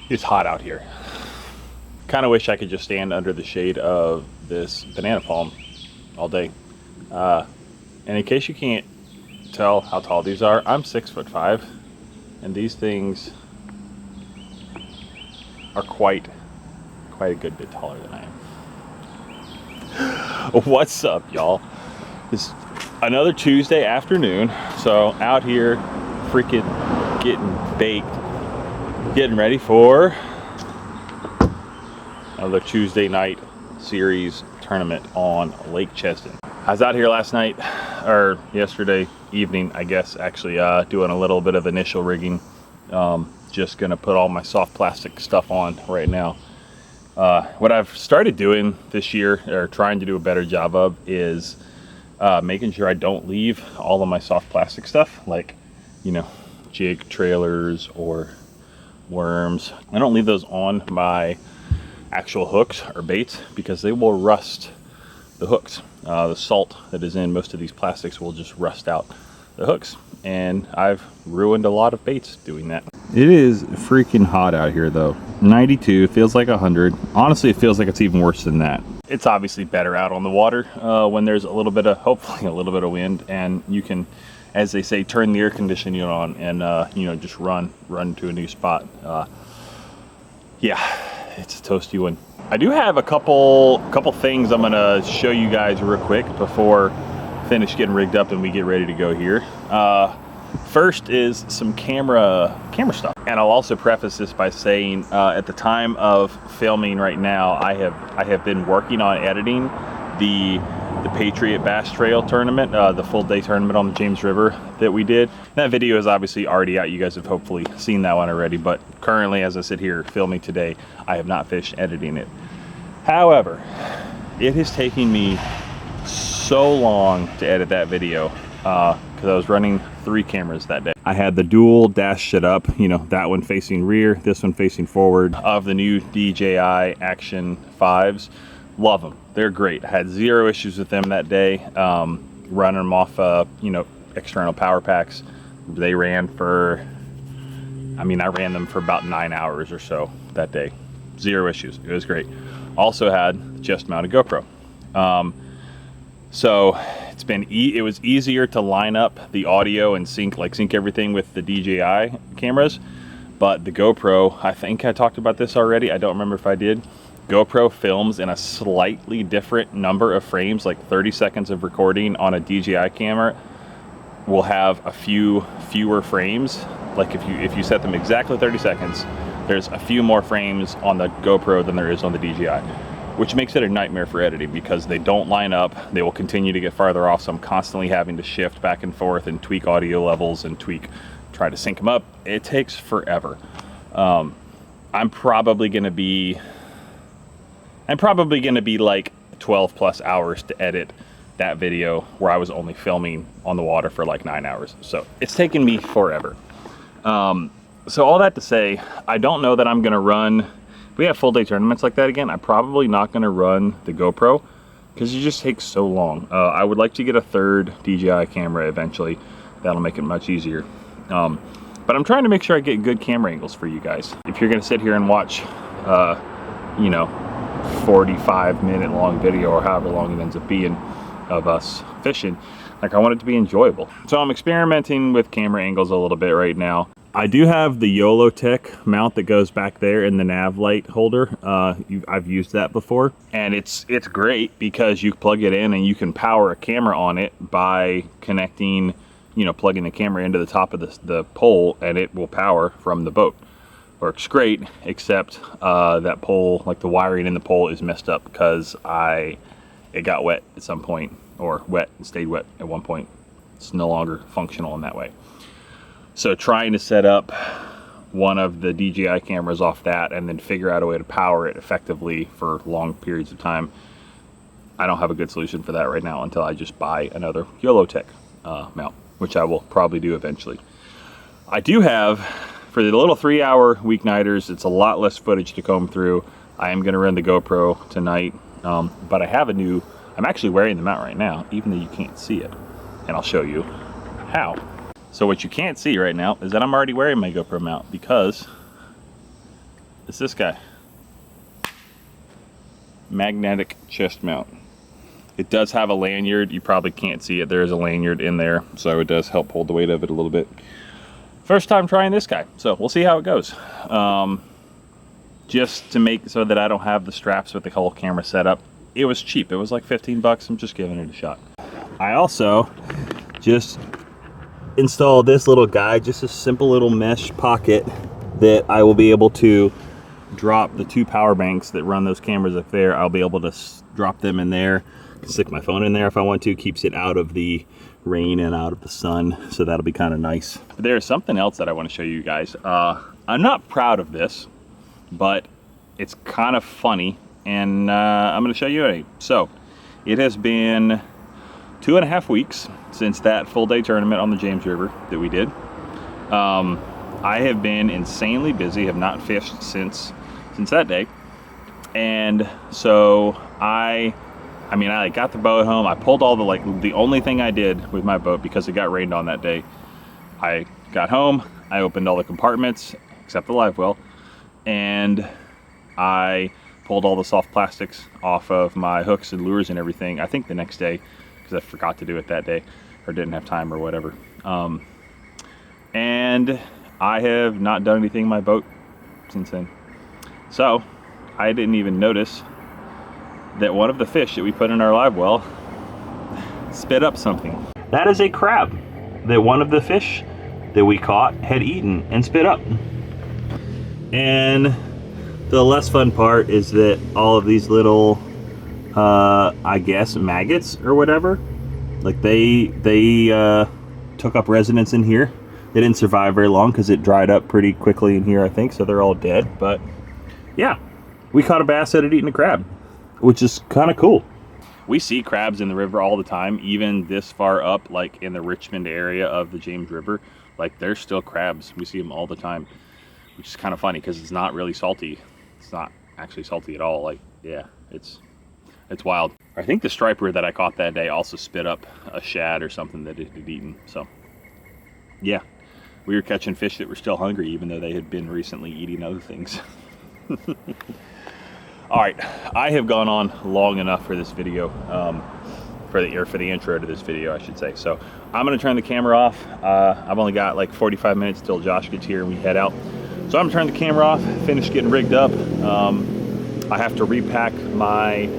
It's hot out here. Kind of wish I could just stand under the shade of this banana palm all day. And in case you can't tell how tall these are, I'm 6'5", and these things are quite a good bit taller than I am. What's up, y'all? It's another Tuesday afternoon, so out here freaking getting baked, getting ready for another Tuesday night series tournament on Lake Chesdin. I was out here last night, or yesterday evening, I guess, actually doing a little bit of initial rigging. Just gonna put all my soft plastic stuff on right now. What I've started doing this year, or trying to do a better job of, is making sure I don't leave all of my soft plastic stuff, like, you know, jig trailers or worms. I don't leave those on my actual hooks or baits because they will rust the hooks. The salt that is in most of these plastics will just rust out the hooks, and I've ruined a lot of baits doing that. It is freaking hot out here though. 92, feels like 100. Honestly, it feels like it's even worse than that. It's obviously better out on the water when there's a little bit of, hopefully a little bit of wind, and you can, as they say, turn the air conditioning on and you know, just run to a new spot. Yeah, it's a toasty one. I do have a couple things I'm gonna show you guys real quick before finish getting rigged up and we get ready to go here. First is some camera stuff, and I'll also preface this by saying at the time of filming right now, I have been working on editing the Patriot Bass Trail tournament, the full day tournament on the James River that we did. That video is obviously already out. You guys have hopefully seen that one already, but currently, as I sit here filming today, I have not finished editing it. However, it is taking me so long to edit that video because I was running 3 cameras that day. I had the dual dash set up, you know, that one facing rear, this one facing forward, of the new DJI Action 5s. Love them. They're great. I had 0 issues with them that day. Running them off, you know, external power packs. They ran for, I mean, I ran them for about 9 hours or so that day. 0 issues. It was great. Also had chest mounted GoPro. So it was easier to line up the audio and sync everything with the DJI cameras, but the GoPro, I think I talked about this already. I don't remember if I did. GoPro films in a slightly different number of frames, like 30 seconds of recording on a DJI camera will have a fewer frames. Like if you set them exactly 30 seconds, there's a few more frames on the GoPro than there is on the DJI, which makes it a nightmare for editing because they don't line up. They will continue to get farther off, so I'm constantly having to shift back and forth and tweak audio levels and try to sync them up. It takes forever. I'm probably gonna be like 12 plus hours to edit that video where I was only filming on the water for like 9 hours. So it's taken me forever. So all that to say, I don't know that I'm gonna run, if we have full day tournaments like that again, I'm probably not gonna run the GoPro because it just takes so long. I would like to get a 3rd DJI camera eventually. That'll make it much easier. But I'm trying to make sure I get good camera angles for you guys. If you're gonna sit here and watch, you know, 45-minute long video or however long it ends up being of us fishing, like, I want it to be enjoyable. So I'm experimenting with camera angles a little bit right now. I do have the YOLO Tech mount that goes back there in the nav light holder. I've used that before, and it's great because you plug it in and you can power a camera on it by connecting, you know, plugging the camera into the top of the pole, and it will power from the boat. Works great, except that pole, like the wiring in the pole, is messed up because it got wet at some point, or wet and stayed wet at one point. It's no longer functional in that way. So trying to set up one of the DJI cameras off that and then figure out a way to power it effectively for long periods of time, I don't have a good solution for that right now until I just buy another YOLO Tech mount, which I will probably do eventually. I do have, for the little 3-hour weeknighters, it's a lot less footage to comb through. I am gonna run the GoPro tonight, but I have I'm actually wearing the mount right now, even though you can't see it, and I'll show you how. So what you can't see right now is that I'm already wearing my GoPro mount because It's this guy. Magnetic chest mount. It does have a lanyard. You probably can't see it. There is a lanyard in there, so it does help hold the weight of it a little bit. First time trying this guy, so we'll see how it goes. Just to make so that I don't have the straps with the whole camera set up. It was cheap. It was like 15 bucks. I'm just giving it a shot. I also just installed this little guy, just a simple little mesh pocket that I will be able to drop the 2 power banks that run those cameras up there. I'll be able to drop them in there, stick my phone in there if I want to. Keeps it out of the rain and out of the sun, so that'll be kind of nice. But there's something else that I want to show you guys. I'm not proud of this, but it's kind of funny, and I'm going to show you it. So it has been 2.5 weeks since that full day tournament on the James River that we did. I have been insanely busy, have not fished since that day. And so I got the boat home. I pulled all the only thing I did with my boat, because it got rained on that day, I got home, I opened all the compartments except the live well, and I pulled all the soft plastics off of my hooks and lures and everything, I think the next day, because I forgot to do it that day or didn't have time or whatever. And I have not done anything in my boat since then. So I didn't even notice that one of the fish that we put in our live well spit up something. That is a crab that one of the fish that we caught had eaten and spit up. And the less fun part is that all of these little, I guess, maggots or whatever, like they took up residence in here. They didn't survive very long because it dried up pretty quickly in here, I think, so they're all dead. But yeah, we caught a bass that had eaten a crab, which is kind of cool. We see crabs in the river all the time, even this far up, like in the Richmond area of the James River. Like, there's still crabs. We see them all the time, which is kind of funny because it's not really salty. It's not actually salty at all. Like, yeah, it's wild. I think the striper that I caught that day also spit up a shad or something that it had eaten. So yeah, we were catching fish that were still hungry, even though they had been recently eating other things. All right, I have gone on long enough for this video, for the intro to this video, I should say. So I'm gonna turn the camera off. I've only got like 45 minutes till Josh gets here and we head out. So I'm gonna turn the camera off, finish getting rigged up. I have to repack my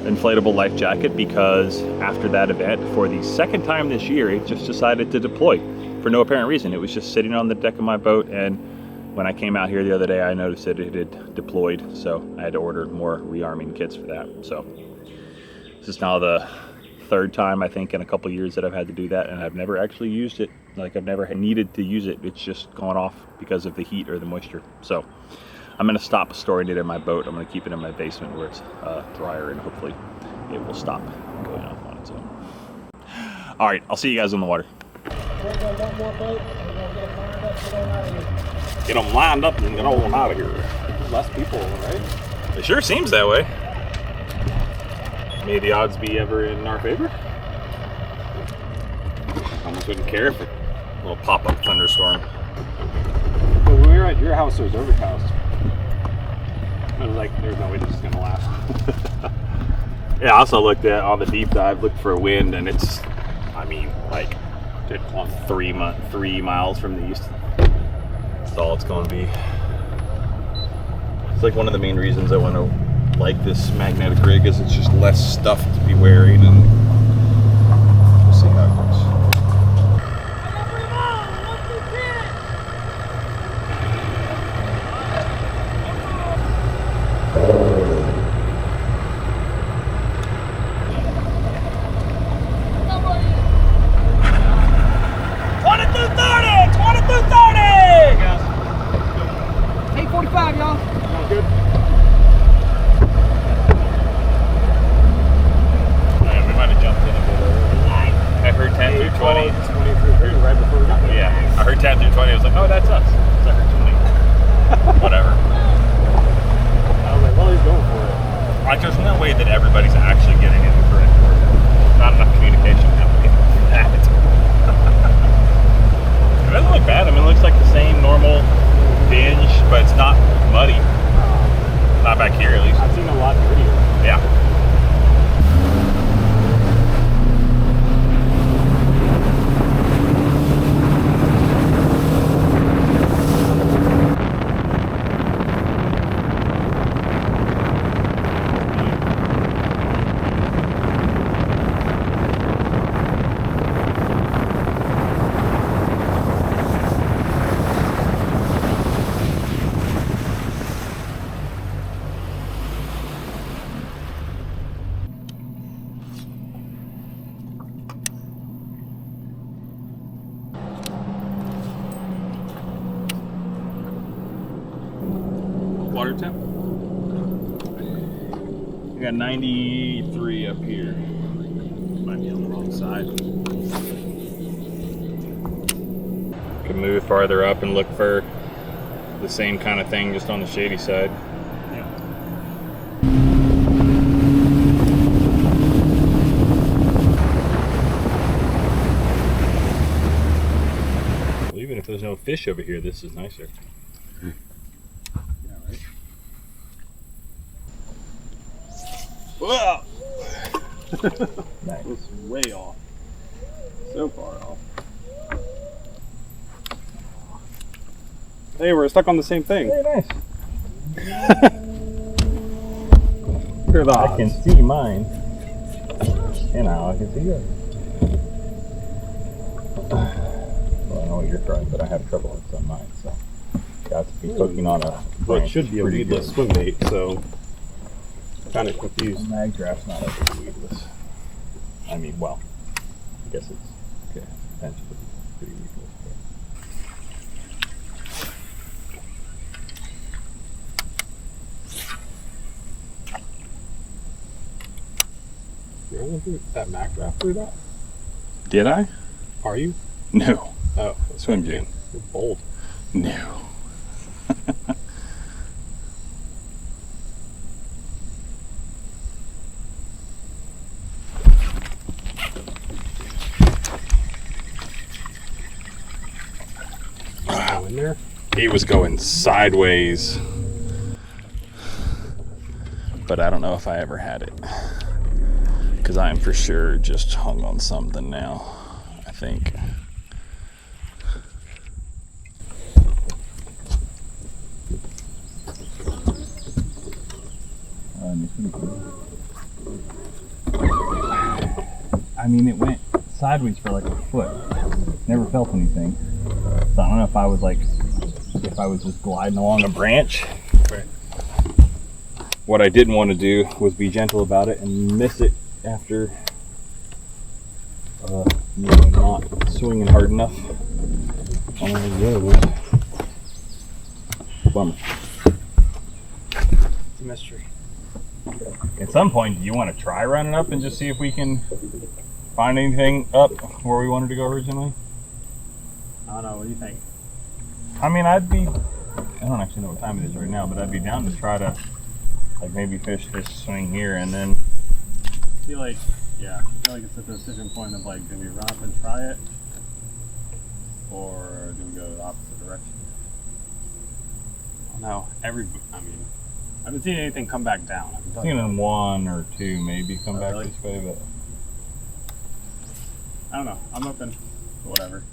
inflatable life jacket because after that event, for the second time this year, it just decided to deploy for no apparent reason. It was just sitting on the deck of my boat, and when I came out here the other day, I noticed that it had deployed, so I had to order more rearming kits for that. So this is now the 3rd time, I think, in a couple years that I've had to do that, and I've never actually used it. Like, I've never needed to use it. It's just gone off because of the heat or the moisture. So I'm gonna stop storing it in my boat. I'm gonna keep it in my basement where it's drier, and hopefully it will stop going off on its own. All right, I'll see you guys on the water. Get them lined up and get on out of here. There's less people, right? It sure seems that way. May the odds be ever in our favor. Almost wouldn't care if a little pop-up thunderstorm. But when we were at your house, it was overcast. I was like, there's no way this is gonna last. Yeah, I also looked at on the deep dive, looked for a wind, and it's, I mean, like 3 miles from the east. That's all it's going to be. It's like one of the main reasons I want to like this magnetic rig is it's just less stuff to be wearing, and we'll see how it goes. But it's not muddy. Not back here, at least. I've seen a lot of videos. Yeah. Water temp? We got 93 up here. Might be on the wrong side. Could move farther up and look for the same kind of thing, just on the shady side. Yeah. Well, even if there's no fish over here, this is nicer. Whoa! Nice. It's way off. So far off. Hey, we're stuck on the same thing. Very nice. Here the I odds. can see mine. And now I can see yours. Well, I know what you're trying, but I have trouble with on mine, so got to be hooking on a Well, it branch. should be a Pretty weedless good. swim bait, so kind of confused. Mag draft's not ever weedless. I mean, well, I guess it's okay. Potentially pretty weedless. You're gonna do that Mac draft through that? Did I? Are you? No. Oh, Swim jig. you're bold. No. Go in there. He was going sideways, but I don't know if I ever had it, because I'm for sure just hung on something now, I think. I mean, it went sideways for like a foot. Never felt anything. So I don't know if I was just gliding along a branch. Right. What I didn't want to do was be gentle about it and miss it after not swinging hard enough. Bummer. It's a mystery. At some point, do you want to try running up and just see if we can find anything up where we wanted to go originally? I don't know. What do you think? I mean, I don't actually know what time it is right now, but I'd be down to try to, like, maybe fish this swing here and then. I feel like it's a decision point of like, do we run up and try it, or do we go the opposite direction? I don't know. I haven't seen anything come back down. I've seen one or two maybe come back really? this way, but I don't know. I'm open to whatever.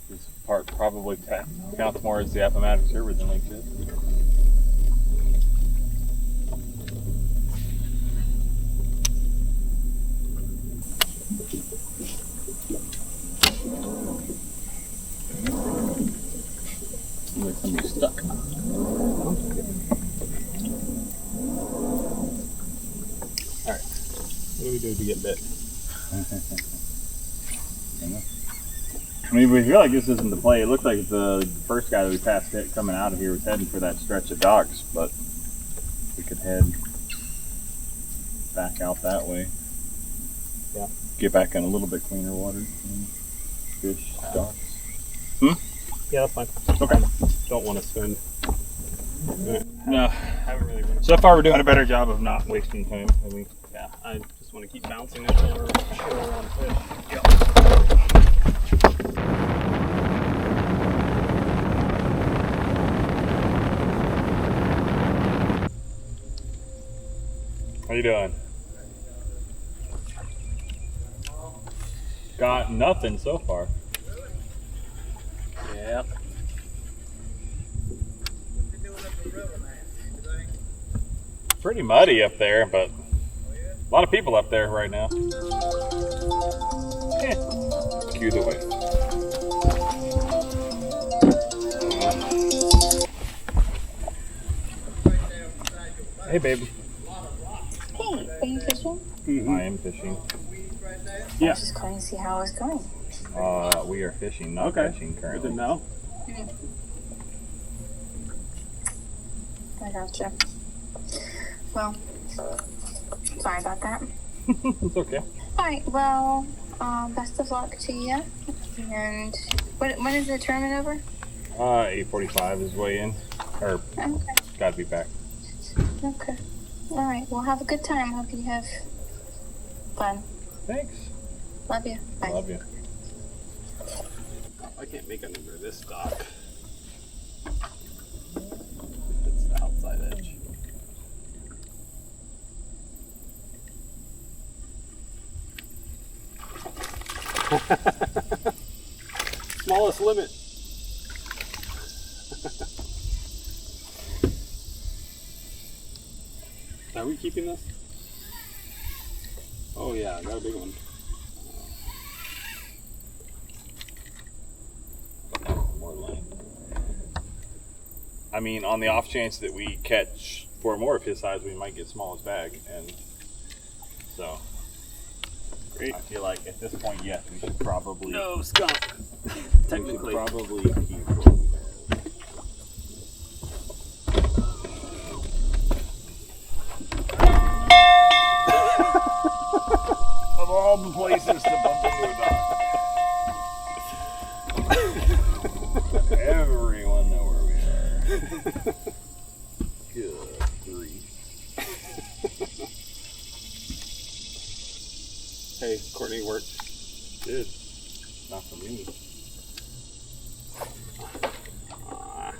this part probably counts more as the Appomattox River than Lake Chesdin. Like somebody's stuck. we do to get bit? I mean, we feel like this isn't the play. It looked like the first guy that we passed it coming out of here was heading for that stretch of docks, but we could head back out that way. Yeah. Get back in a little bit cleaner water. Fish, docks. Yeah, that's fine. Okay. Don't want to spend. No. Haven't really been. So far, we're doing a better job of not wasting time. I think. Yeah, I just want to keep bouncing it or shore around fish. Yep. How you doing? Got nothing so far. Yeah. Pretty muddy up there, but a lot of people up there right now. Cue the way. Hey, baby. Hey, are you fishing? I am fishing. I was just calling to see how it's going. We are fishing, not fishing Good currently. to know. I gotcha. Well, sorry about that. It's okay. Alright, well, best of luck to you. And when is the tournament over? 8:45 is way in. Or, Okay. gotta be back. Okay. Alright, well, have a good time. Hope you have fun. Thanks. Love you. Bye. Love you. I can't make it under this dock. It's the outside edge. Smallest limit. Are we keeping this? Oh yeah, I got a big one. More line. I mean, on the off chance that we catch 4 more of his size, we might get smallest bag, and so Great. I feel like at this point, yes, we should probably. No skunk. We should Technically. probably keep what we have. Of all the places to bump into a dog. Everyone know where we are. Good grief. Hey, Courtney worked. Good. Not for me. Ah,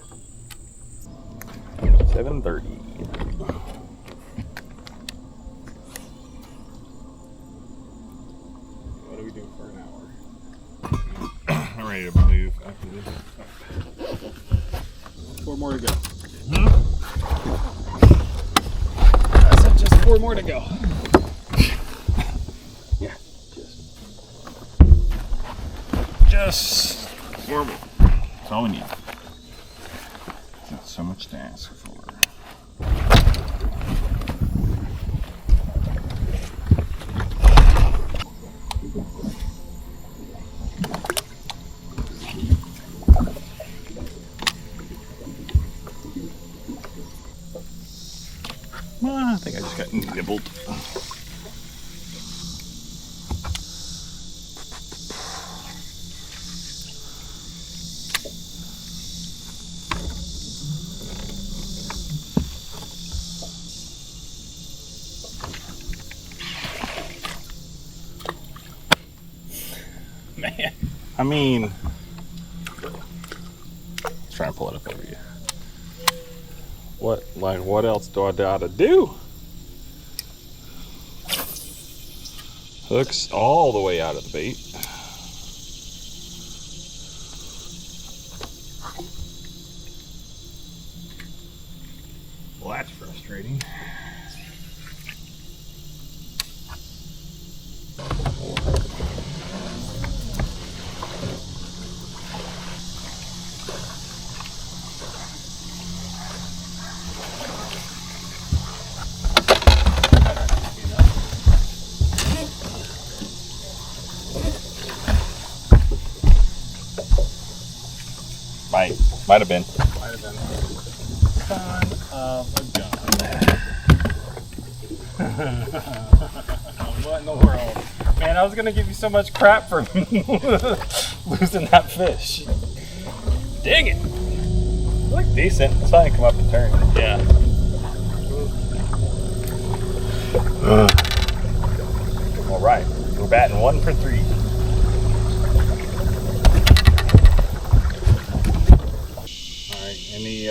7:30. what do we do for an hour? I'm ready to move after this. 4 more to go. I said just 4 more to go. Yeah, just horrible. That's all we need. Not so much to ask for. Well, I think I just got nibbled. Man, I mean, let's try and pull it up over you. What else do I gotta do? Hooks all the way out of the bait. Well, that's frustrating. Might have been. Might have been. Son of a gun. What in the world? Man, I was gonna give you so much crap for losing that fish. Dang it! Look decent. It's not gonna come up and turn. Yeah. All right, we're batting 1 for 3. All right, any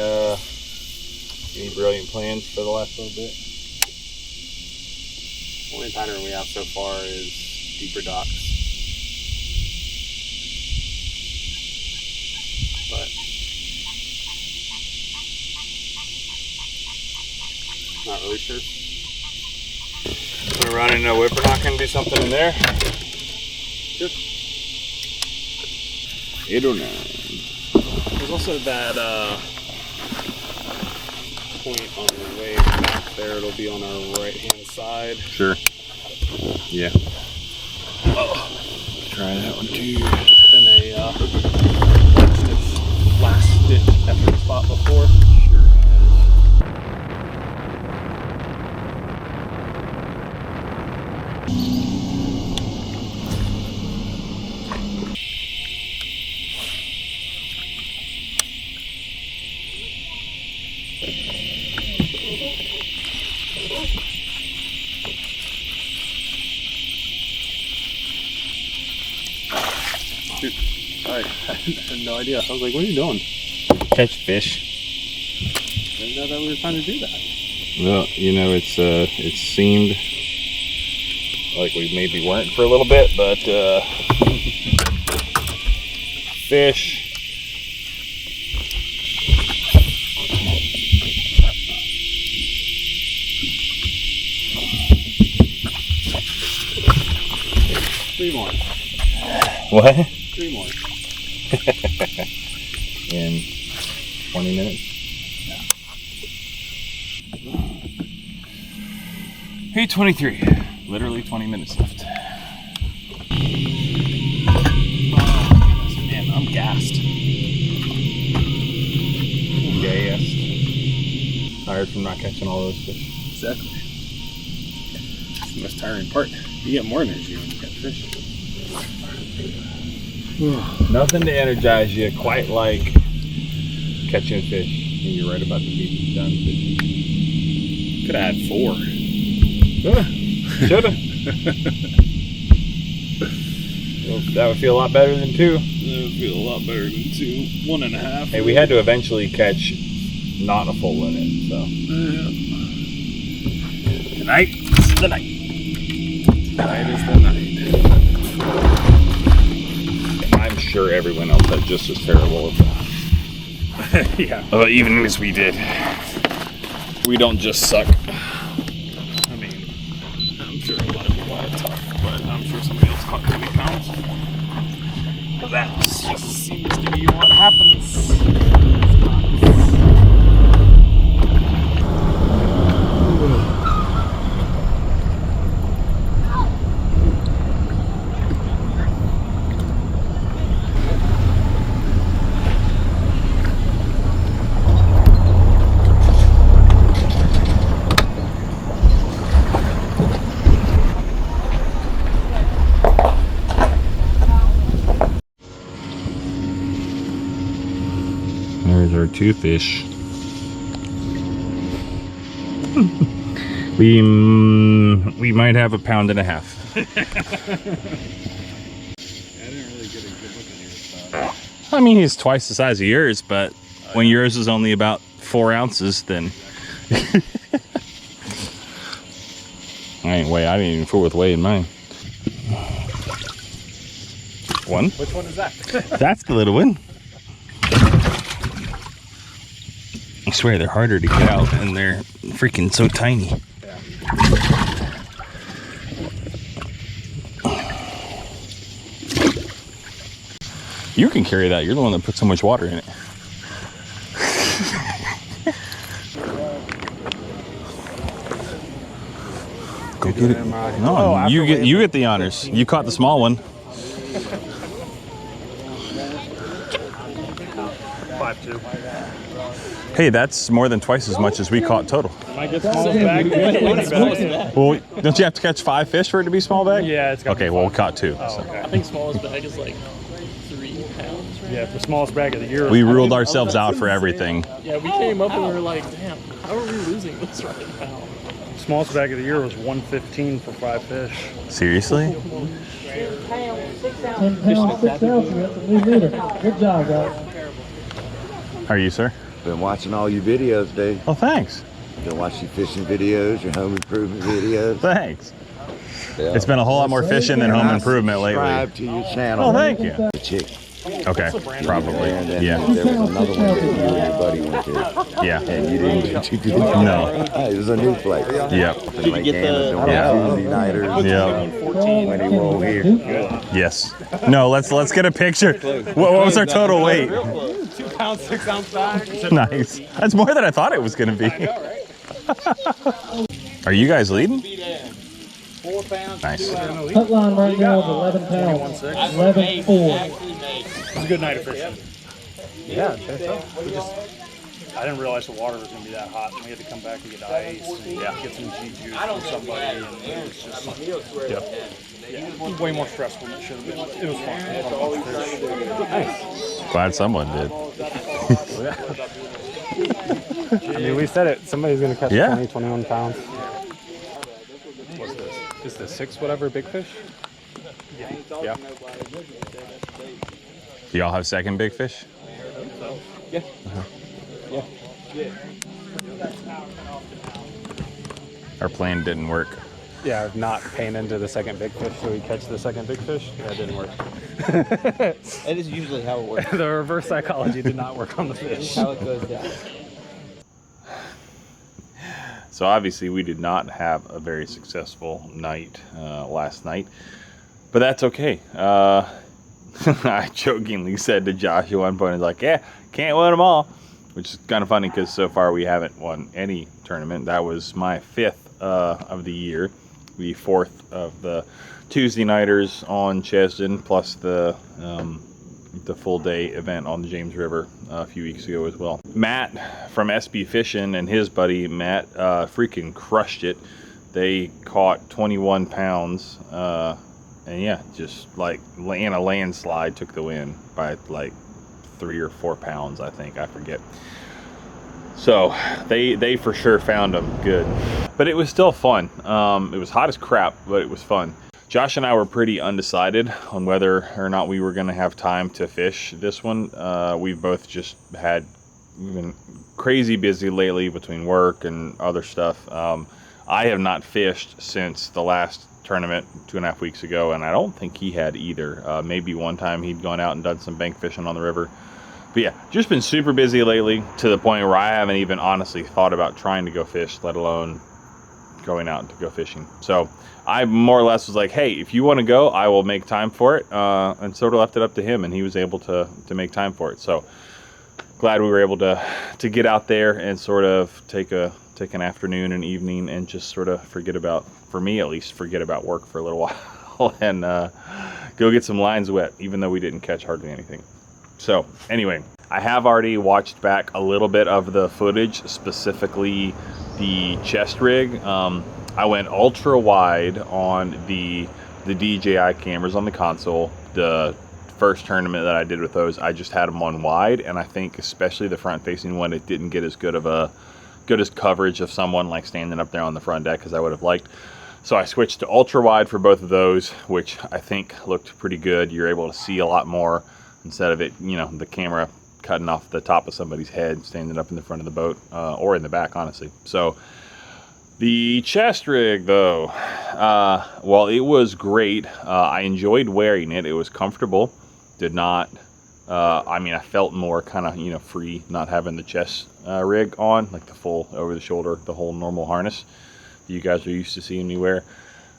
brilliant plans for the last little bit? Only pattern we have so far is deeper docks. But not really sure. We're running a whipper-knock and do something in there. Sure. 809. There's also that point on the way back there. It'll be on our right-hand side. Sure. Yeah. Oh, try that one too. Been a last-ditch effort spot before. Sure. Dude, I had no idea. I was like, what are you doing? Catch fish. I didn't know that we were trying to do that. Well, you know, it seemed like we maybe weren't for a little bit, but fish. Three more. What? 3 more. In 20 minutes? Yeah. 8:23. Literally 20 minutes left. Man, I'm gassed. Gassed. Tired from not catching all those fish. Exactly. It's the most tiring part. You get more energy when you catch fish. Nothing to energize you quite like catching fish. And you're right about to be done fishing. Could have had 4. Shoulda. Well, that would feel a lot better than 2. That would feel a lot better than 2. 1.5. Hey, we had to eventually catch not a full limit, so. Tonight is the night. Tonight is the night. I'm sure everyone else had just as terrible of Yeah. evening as we did. We don't just suck. I mean, I'm sure a lot of people are tough, but I'm sure somebody else caught 20 pounds. But that just seems to be what happens. There's our 2 fish. we might have 1.5 pounds. I didn't really get a good look at yours. I mean, he's twice the size of yours, but when yours is only about 4 ounces, then I didn't even fool with weighing mine. One? Which one is that? That's the little one. I swear they're harder to get out and they're freaking so tiny. Yeah. You can carry that. You're the one that put so much water in it. Go get it. No, you get the honors. You caught the small one. 5 2. Hey, that's more than twice as much as we caught total. Might get smallest bag. Well, don't you have to catch 5 fish for it to be small bag? Yeah, it's got Okay, well, we caught 2. Oh, So. okay. I think smallest bag is like 3 pounds, right? Yeah, the smallest bag of the year. We ruled ourselves out for everything. Yeah, we came up and we were like, damn, how are we losing this right now? Smallest bag of the year was 115 for 5 fish. Seriously? 10 pounds, 6 ounces. That's a new leader. Good job, guys. How are you, sir? Been watching all your videos, Dave. Oh, thanks. Been watching your fishing videos, your home improvement videos. Thanks. Yeah. It's been a whole lot more fishing than home improvement lately. Subscribe to your channel. Oh, thank you. The chick. Okay, probably. And then Yeah. there was another one that you and your buddy went to. Yeah. And you didn't get to do it. No. It was a new place. Yep. Did you get the Tuesday nighters? Yeah. When he rolled here. Yes. No, let's get a picture. What was our total weight? 2 pounds, 6 ounce bag. Nice. That's more than I thought it was going to be. Are you guys leading? 4 pounds. Nice. Cut line right now is 11 pounds. 11.4. It was a good night of fishing. Yeah, I'd say so. I didn't realize the water was going to be that hot. We had to come back and get ice and get some G juice from somebody. And it was just way more stressful than it should have been. It was fun. It was a bunch of fish. Nice. Glad someone did. I mean, we said it. Somebody's going to catch 20, 21 pounds. What's this? Is the 6 whatever big fish? Yeah. Do y'all have second big fish? Yeah. Our plan didn't work. Yeah, not paying into the second big fish so we catch the second big fish. That didn't work. That is usually how it works. The reverse psychology did not work on the fish. How it goes down. So obviously we did not have a very successful night last night, but that's okay. I jokingly said to Josh at one point, "He's like, yeah, can't win them all," which is kind of funny because so far we haven't won any tournament. That was my 5th of the year, the 4th of the Tuesday nighters on Chesdin, plus the full day event on the James River a few weeks ago as well. Matt from SB Fishing and his buddy Matt freaking crushed it. They caught 21 pounds. And yeah, just like in a landslide took the win by like 3 or 4 pounds, I think. I forget. So they for sure found them good. But it was still fun. It was hot as crap, but it was fun. Josh and I were pretty undecided on whether or not we were going to have time to fish this one. We've both just we've been crazy busy lately between work and other stuff. I have not fished since the last tournament 2.5 weeks ago, and I don't think he had either. Maybe one time he'd gone out and done some bank fishing on the river. But yeah, just been super busy lately to the point where I haven't even honestly thought about trying to go fish, let alone going out to go fishing. So I more or less was like, hey, if you want to go, I will make time for it, and sort of left it up to him, and he was able to make time for it. So glad we were able to get out there and sort of take an afternoon and evening and just sort of forget about, for me at least, forget about work for a little while and go get some lines wet, even though we didn't catch hardly anything. So anyway, I have already watched back a little bit of the footage, specifically the chest rig. I went ultra wide on the DJI cameras on the console. The first tournament that I did with those, I just had them on wide, and I think especially the front facing one, it didn't get as good as coverage of someone like standing up there on the front deck as I would have liked. So I switched to ultra wide for both of those, which I think looked pretty good. You're able to see a lot more instead of it, the camera cutting off the top of somebody's head standing up in the front of the boat, or in the back, honestly. So the chest rig, though, well, it was great. I enjoyed wearing it. It was comfortable. Did not, I felt more kind of, free not having the chest rig on, like the full over the shoulder, the whole normal harness that you guys are used to seeing me wear.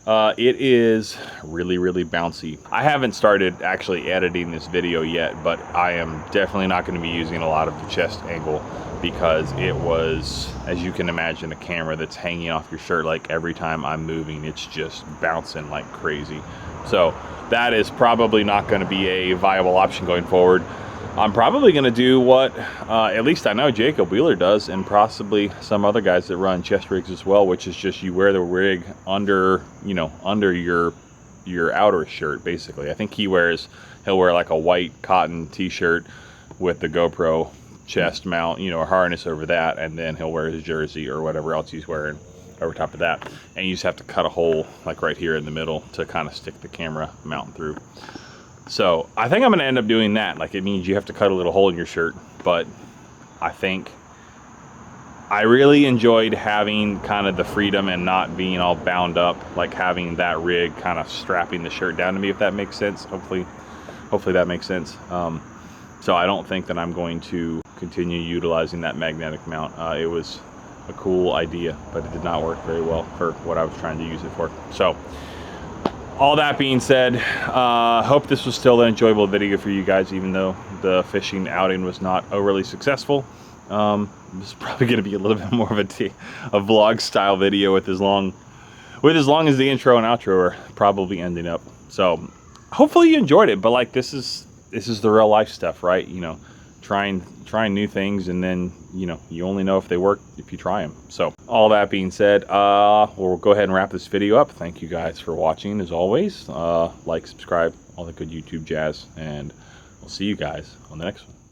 It is really, really bouncy. I haven't started actually editing this video yet, but I am definitely not going to be using a lot of the chest angle because it was, as you can imagine, a camera that's hanging off your shirt. Like every time I'm moving, it's just bouncing like crazy. So that is probably not going to be a viable option going forward. I'm probably going to do what at least I know Jacob Wheeler does, and possibly some other guys that run chest rigs as well, which is just you wear the rig under, you know, under your outer shirt, basically. I think he'll wear like a white cotton t-shirt with the GoPro chest mount, you know, a harness over that, and then he'll wear his jersey or whatever else he's wearing over top of that. And you just have to cut a hole like right here in the middle to kind of stick the camera mount through. So I think I'm going to end up doing that. Like, it means you have to cut a little hole in your shirt, but I think I really enjoyed having kind of the freedom and not being all bound up, like having that rig kind of strapping the shirt down to me, if that makes sense. Hopefully that makes sense. So I don't think that I'm going to continue utilizing that magnetic mount. It was a cool idea, but it did not work very well for what I was trying to use it for. So all that being said, hope this was still an enjoyable video for you guys, even though the fishing outing was not overly successful. This is probably going to be a little bit more of a vlog style video with as long as the intro and outro are probably ending up. So hopefully you enjoyed it, but like this is the real life stuff, right? You know, trying new things, and then, you know, you only know if they work if you try them. So all that being said, we'll go ahead and wrap this video up. Thank you guys for watching as always. Like, subscribe, all the good YouTube jazz, and we'll see you guys on the next one.